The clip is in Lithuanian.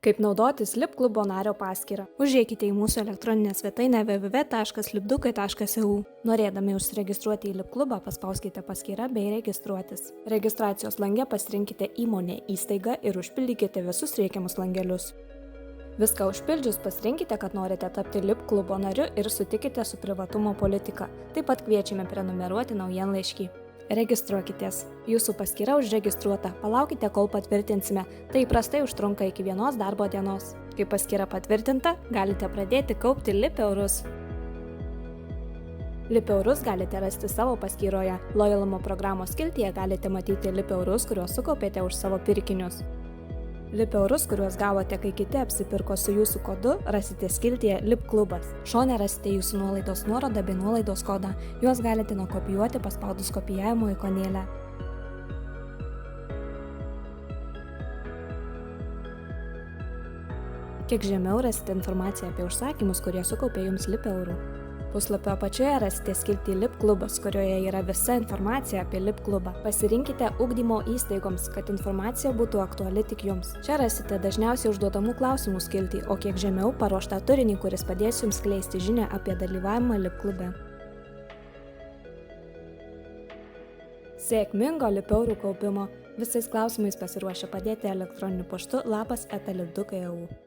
Kaip naudotis Lip klubo nario paskyrą. Užeikite į mūsų elektroninę svetainę www.lipdukai.eu. Norėdami užsiregistruoti į Lip klubą, paspauskite paskyrą bei registruotis. Registracijos lange pasirinkite įmonę, įstaigą ir užpildykite visus reikiamus langelius. Viską užpildžius pasirinkite, kad norite tapti Lip klubo nariu ir sutikite su privatumo politika. Taip pat kviečiame prenumeruoti naujienlaiškį. Registruokitės. Jūsų paskyra užregistruota. Palaukite, kol patvirtinsime. Tai įprastai užtrunka iki 1 darbo dienos. Kai paskyra patvirtinta, galite pradėti kaupti Lip eurus. Lip eurus galite rasti savo paskyroje. Lojalumo programos skiltyje galite matyti Lip eurus, kuriuos sukaupėte už savo pirkinius. Lip eurus, kuriuos gavote, kai kiti apsipirko su jūsų kodu, rasite skiltyje Lip klubas. Šone rasite jūsų nuolaidos nuorodą bei nuolaidos kodą. Juos galite nukopijuoti paspaudus kopijavimo ikonėlę. Kiek žemiau rasite informaciją apie užsakymus, kurie sukaupė jums Lip eurų. Puslapio apačioje rasite skiltį Lip klubas, kurioje yra visa informacija apie Lip klubą. Pasirinkite ugdymo įstaigoms, kad informacija būtų aktuali tik jums. Čia rasite dažniausiai užduodamų klausimų skiltį, o kiek žemiau paruoštą turinį, kuris padės jums skleisti žinią apie dalyvavimą Lip klube. Sėkmingo Lip eurų kaupimo. Visais klausimais pasiruošę padėti elektroniniu paštu lapas@lipdukai.eu.